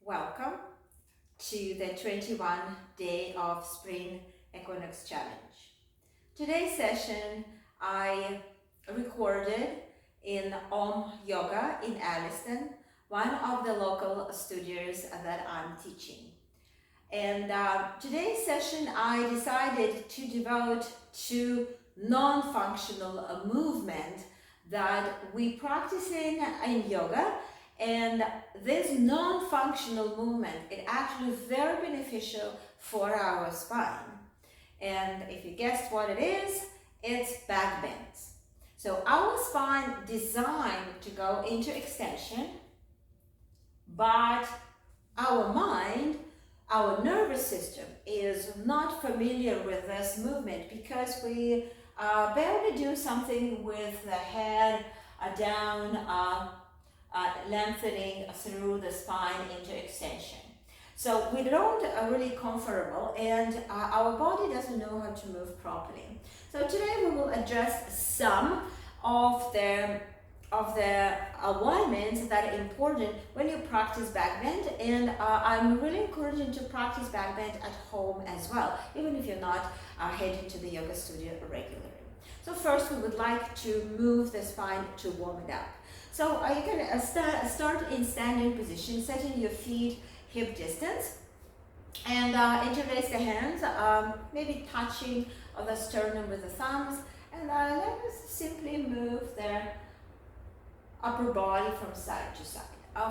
Welcome to the 21 Day of Spring Equinox Challenge. Today's session I recorded in Om Yoga in Alliston, one of the local studios that I'm teaching. And today's session I decided to devote to non-functional movement that we practice in yoga. And this non-functional movement is actually very beneficial for our spine. And if you guessed what it is, it's backbends. So our spine designed to go into extension, but our mind, our nervous system is not familiar with this movement because we barely do something with the head down, lengthening through the spine into extension. So we don't really comfortable, and our body doesn't know how to move properly. So today we will address some of the alignments that are important when you practice backbend, and I'm really encouraging to practice backbend at home as well, even if you're not heading to the yoga studio regularly. So first we would like to move the spine to warm it up. So you can start in standing position, setting your feet hip distance, and interlace the hands, maybe touching the sternum with the thumbs, and let us simply move the upper body from side to side.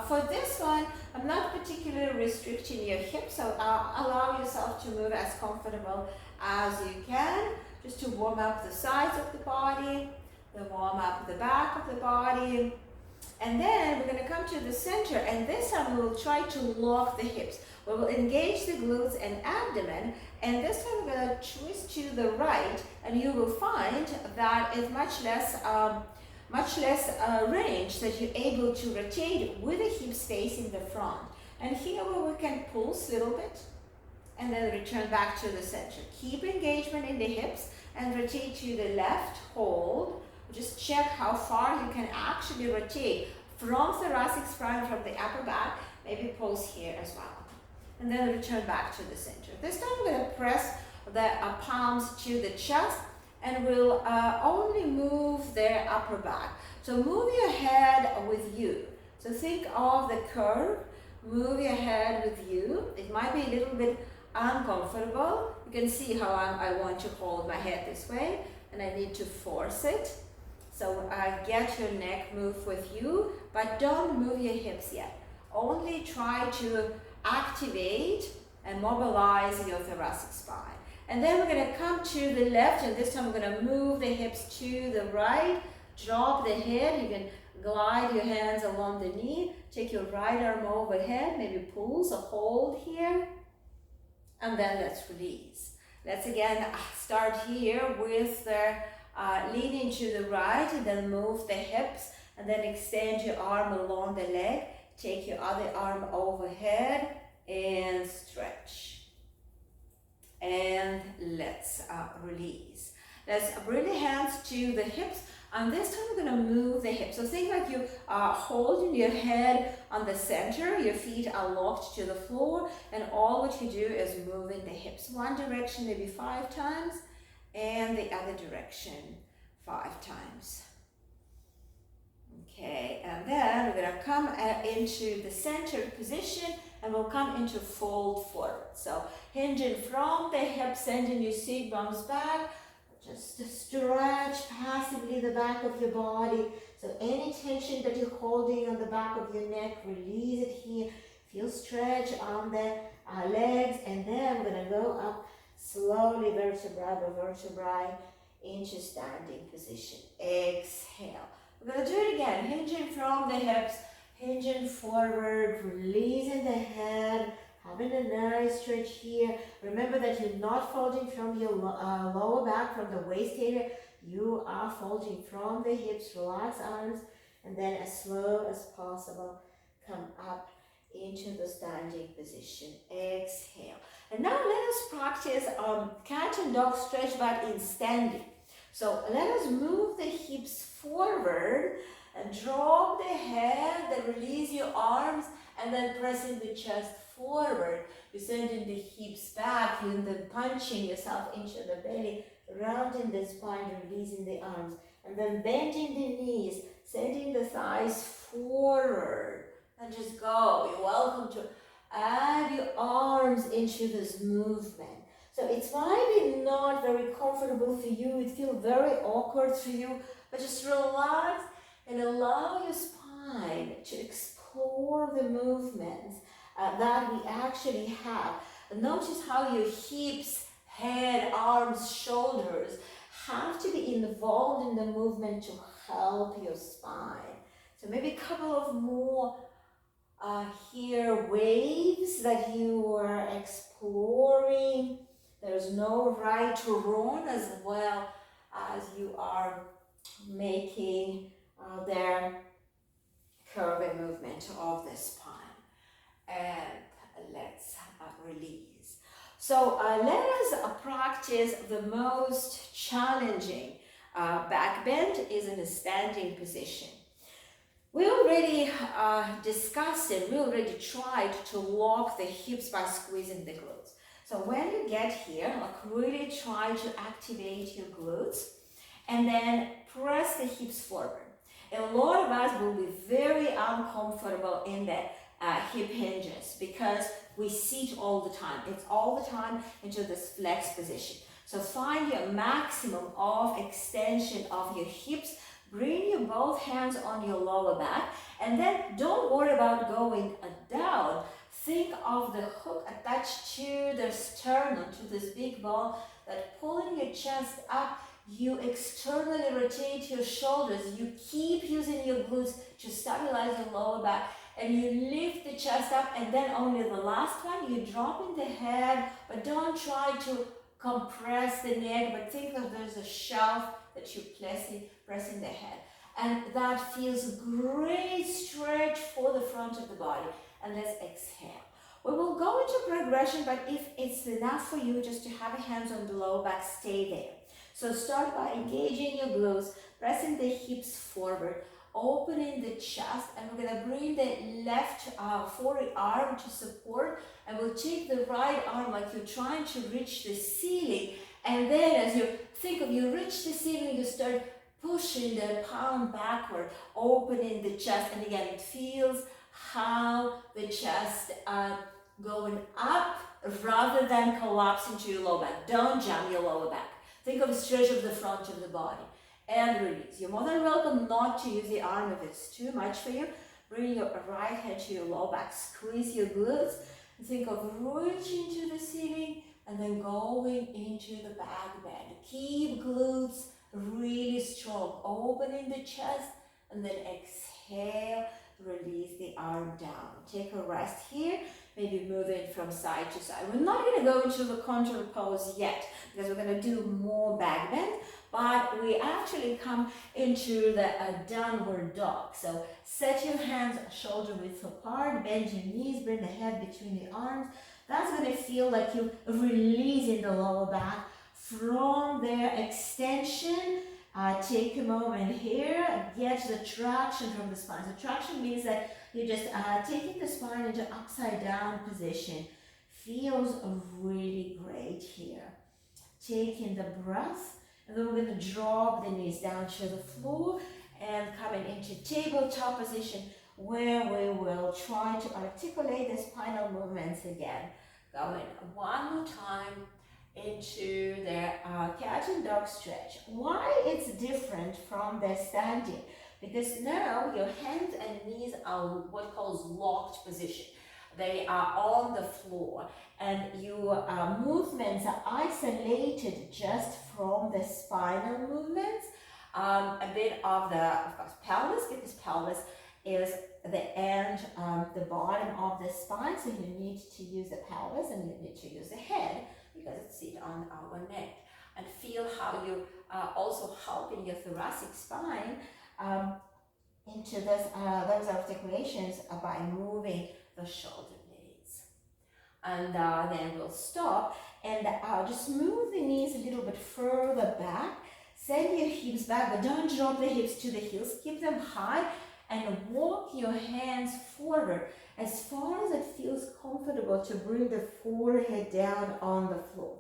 For this one, I'm not particularly restricting your hips, so allow yourself to move as comfortable as you can, just to warm up the sides of the body, then warm up the back of the body. And then we're going to come to the center, and this time we will try to lock the hips. We will engage the glutes and abdomen, and this time we're going to twist to the right, and you will find that it's much less range that you're able to rotate with the hips facing the front. And here we can pulse a little bit, and then return back to the center. Keep engagement in the hips, and rotate to the left, hold. Just check how far you can actually rotate from thoracic spine, from the upper back, maybe pulse here as well. And then return back to the center. This time we're going to press the palms to the chest, and we'll only move the upper back. So move your head with you. So think of the curve, move your head with you. It might be a little bit uncomfortable. You can see how I want to hold my head this way, and I need to force it. So get your neck move with you, but don't move your hips yet. Only try to activate and mobilize your thoracic spine. And then we're going to come to the left, and this time we're going to move the hips to the right. Drop the head. You can glide your hands along the knee. Take your right arm overhead, maybe pulse or hold here. And then let's release. Let's again start here with the leaning to the right, and then move the hips, and then extend your arm along the leg. Take your other arm overhead and stretch. And let's release. Let's bring the hands to the hips, and this time we're going to move the hips. So think like you are holding your head on the center, your feet are locked to the floor, and all what you do is moving the hips. One direction maybe 5 times, and the other direction 5 times. Okay, and then we're going to come into the center position, and we'll come into fold forward. So hinging from the hips, sending your seat bones back. Just stretch passively the back of your body. So any tension that you're holding on the back of your neck, release it here. Feel stretch on the legs, and then we're going to go up slowly, vertebra by vertebra, into standing position. Exhale. We're going to do it again. Hinging from the hips, hinging forward, releasing the head, having a nice stretch here. Remember that you're not folding from your lower back, from the waist area. You are folding from the hips. Relax arms, and then as slow as possible, come up into the standing position. Exhale. And now let us practice cat and dog stretch, but in standing. So let us move the hips forward and drop the head, then release your arms and then pressing the chest forward. You're sending the hips back, and then punching yourself into the belly, rounding the spine, releasing the arms, and then bending the knees, sending the thighs forward, and just go. You're welcome to add your arms into this movement. So it's might be not very comfortable for you, it feels very awkward for you, but just relax and allow your spine to explore the movements that we actually have. Notice how your hips, head, arms, shoulders have to be involved in the movement to help your spine. So maybe a couple of more here, waves that you are exploring. There's no right or wrong, as well as you are making their curving movement of the spine. And let's release. So let us practice the most challenging back bend is in a standing position. We already discussed it, we already tried to lock the hips by squeezing the glutes. So when you get here, really try to activate your glutes and then press the hips forward. A lot of us will be very uncomfortable in the hip hinges because we sit all the time. It's all the time into this flex position. So find your maximum of extension of your hips. Bring your both hands on your lower back, and then don't worry about going down. Think of the hook attached to the sternum, to this big bone, that pulling your chest up. You externally rotate your shoulders. You keep using your glutes to stabilize your lower back, and you lift the chest up, and then only the last one, you drop in the head, but don't try to compress the neck, but think of there's a shelf that you're pressing the head. And that feels great stretch for the front of the body. And let's exhale. We will go into progression, but if it's enough for you just to have your hands on the lower back, stay there. So start by engaging your glutes, pressing the hips forward, opening the chest, and we're going to bring the left forearm to support, and we'll take the right arm like you're trying to reach the ceiling. And then as you think of you reach the ceiling, you start pushing the palm backward, opening the chest. And again, it feels how the chest going up rather than collapsing to your lower back. Don't jam your lower back. Think of a stretch of the front of the body. And release. You're more than welcome not to use the arm if it's too much for you. Bring your right hand to your lower back. Squeeze your glutes. Think of reaching to the ceiling and then going into the back bend. Keep glutes really strong. Opening the chest and then exhale. Release the arm down. Take a rest here. Maybe moving from side to side. We're not going to go into the contour pose yet because we're going to do more back bend. But we actually come into the downward dog. So set your hands shoulder width apart, bend your knees, bring the head between the arms. That's going to feel like you're releasing the lower back from their extension. Take a moment here, get the traction from the spine. So traction means that you're just taking the spine into upside down position. Feels really great here. Taking the breath. And then we're going to drop the knees down to the floor and coming into tabletop position where we will try to articulate the spinal movements again. Going one more time into the cat and dog stretch. Why it's different from the standing? Because now your hands and knees are what calls locked position. They are on the floor, and your movements are isolated just from the spinal movements. A bit of course, pelvis, because pelvis is the end, the bottom of the spine, so you need to use the pelvis and you need to use the head because it's sit on our neck. And feel how you also helping your thoracic spine into this, those articulations by moving the shoulder blades. And then we'll stop and just move the knees a little bit further back. Send your hips back, but don't drop the hips to the heels. Keep them high and walk your hands forward as far as it feels comfortable to bring the forehead down on the floor.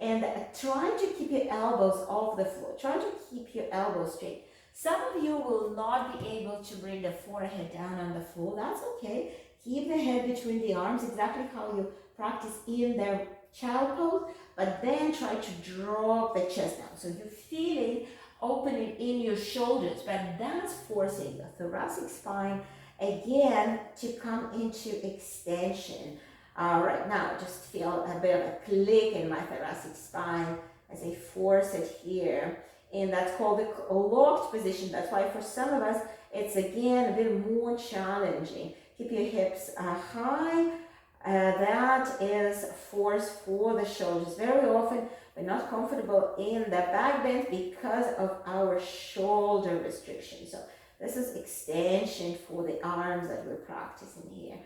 And try to keep your elbows off the floor. Try to keep your elbows straight. Some of you will not be able to bring the forehead down on the floor. That's okay. Keep the head between the arms, exactly how you practice in the child pose, but then try to drop the chest down. So you're feeling opening in your shoulders, but that's forcing the thoracic spine again to come into extension. Right now, just feel a bit of a click in my thoracic spine as I force it here. And that's called the locked position. That's why for some of us, it's again a bit more challenging. Keep your hips high. That is force for the shoulders. Very often, we're not comfortable in the back bend because of our shoulder restriction. So this is extension for the arms that we're practicing here.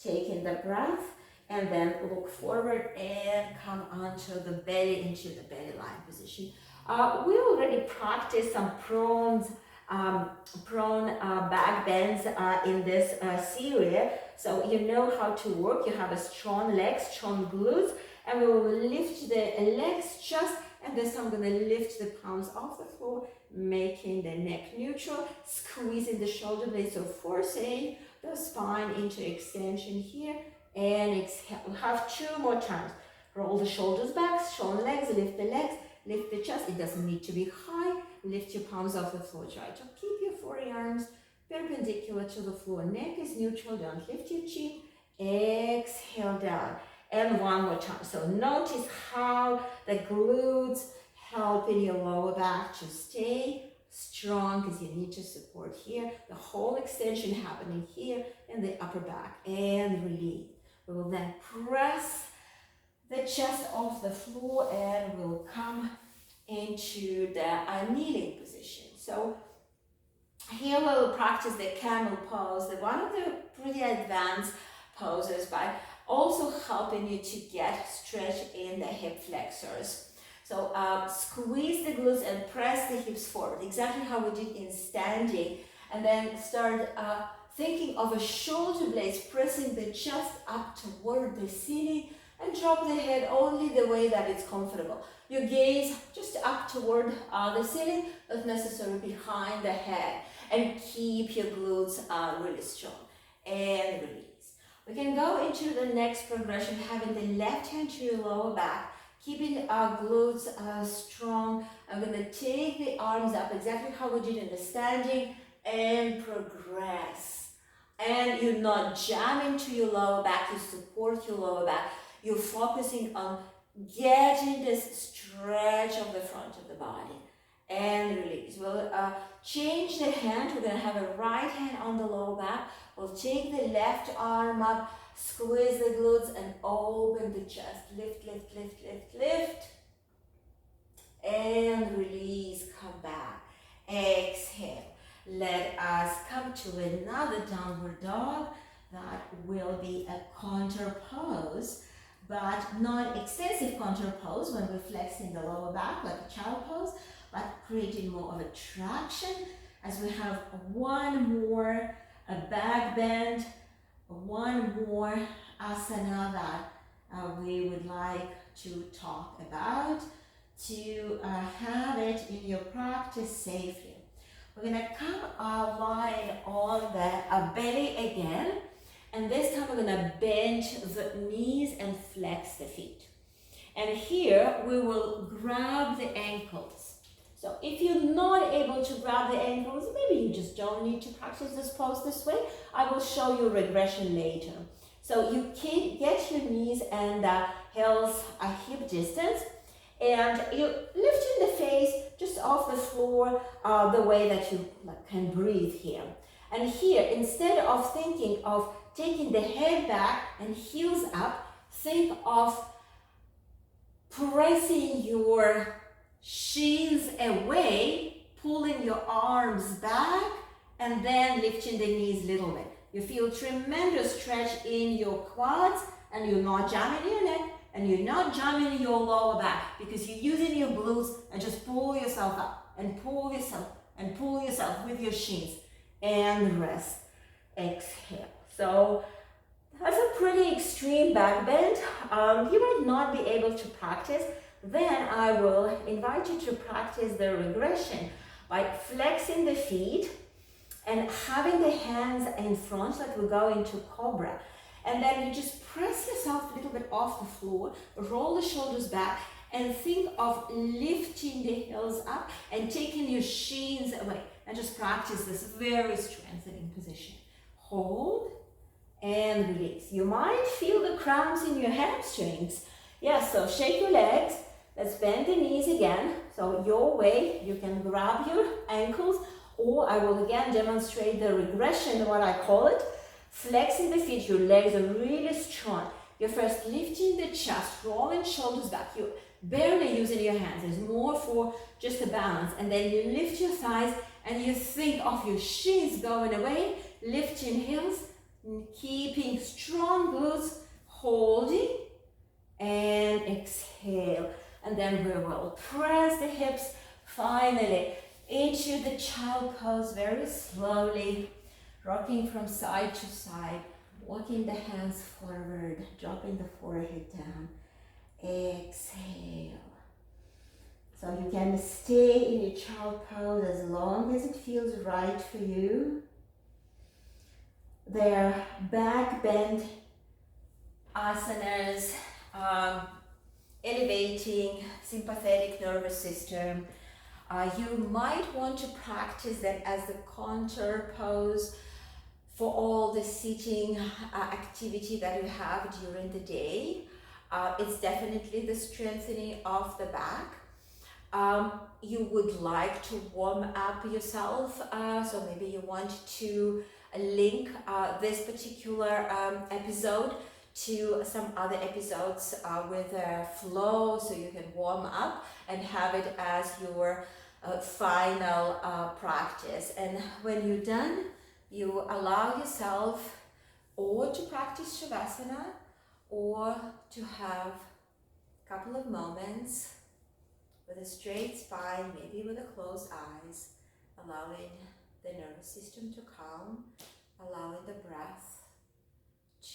Taking the breath and then look forward and come onto the belly, into the belly line position. We already practiced some prone back bends in this series, so you know how to work. You have a strong legs, strong glutes, and we will lift the legs just, and this I'm going to lift the palms off the floor, making the neck neutral, squeezing the shoulder blades, so forcing the spine into extension here, and exhale. We'll have 2 more times. Roll the shoulders back, strong legs, lift the legs, lift the chest. It doesn't need to be high. Lift your palms off the floor. Try to keep your forearms perpendicular to the floor. Neck is neutral. Don't lift your chin. Exhale down. And 1 more time. So notice how the glutes help in your lower back to stay strong, because you need to support here. The whole extension happening here in the upper back. And release. We will then press the chest off the floor and we'll come into the kneeling position. So here we'll practice the camel pose, one of the pretty advanced poses, but also helping you to get stretch in the hip flexors. So squeeze the glutes and press the hips forward, exactly how we did in standing, and then start thinking of a shoulder blades pressing the chest up toward the ceiling, and drop the head only the way that it's comfortable. Your gaze just up toward the ceiling, not necessarily behind the head, and keep your glutes really strong. And release. We can go into the next progression, having the left hand to your lower back, keeping our glutes strong. I'm going to take the arms up exactly how we did in the standing and progress. And you're not jamming to your lower back, you support your lower back. You're focusing on getting this stretch of the front of the body. And release. We'll change the hand. We're going to have a right hand on the lower back. We'll take the left arm up, squeeze the glutes, and open the chest. Lift, lift, lift, lift, lift. And release. Come back. Exhale. Let us come to another downward dog. That will be a contour pose, but not extensive contour pose when we're flexing the lower back like a child pose, but creating more of a traction as we have 1 more back bend, 1 more asana that we would like to talk about to have it in your practice safely. We're going to come lying on the belly again. And this time we're going to bend the knees and flex the feet. And here we will grab the ankles. So if you're not able to grab the ankles, maybe you just don't need to practice this pose this way. I will show you regression later. So you can get your knees and heels a hip distance. And you're lifting the face just off the floor the way that you can breathe here. And here, instead of thinking of taking the head back and heels up, think of pressing your shins away, pulling your arms back, and then lifting the knees a little bit. You feel tremendous stretch in your quads, and you're not jamming your neck, and you're not jamming your lower back, because you're using your glutes and just pull yourself up, and pull yourself, and pull yourself with your shins, and rest. exhale. So that's a pretty extreme back bend. You might not be able to practice. Then I will invite you to practice the regression by flexing the feet and having the hands in front like we go into cobra. And then you just press yourself a little bit off the floor, roll the shoulders back, and think of lifting the heels up and taking your shins away. And just practice this very strengthening position. Hold and release. You might feel the cramps in your hamstrings. Yeah, so shake your legs. Let's bend the knees again. So your way, you can grab your ankles, or I will again demonstrate the regression, what I call it. Flexing the feet, your legs are really strong. You're first lifting the chest, rolling shoulders back. You're barely using your hands. It's more for just a balance. And then you lift your thighs and you think of your shins going away, lifting heels, keeping strong glutes, holding, and exhale. And then we will press the hips finally into the child pose very slowly, rocking from side to side, walking the hands forward, dropping the forehead down. Exhale. So you can stay in your child pose as long as it feels right for you. Their back bend asanas, elevating sympathetic nervous system. You might want to practice them as the contour pose for all the sitting activity that you have during the day. It's definitely the strengthening of the back. You would like to warm up yourself, so maybe you want to link this particular episode to some other episodes with a flow, so you can warm up and have it as your final practice. And when you're done, you allow yourself or to practice Shavasana or to have a couple of moments with a straight spine, maybe with a closed eyes, allowing the nervous system to calm, allowing the breath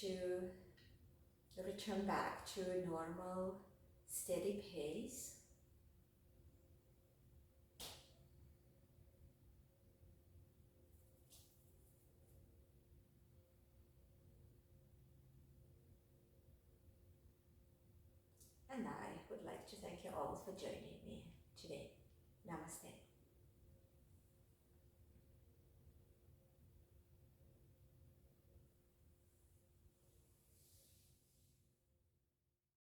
to return back to a normal, steady pace. And I would like to thank you all for joining me today. Namaste.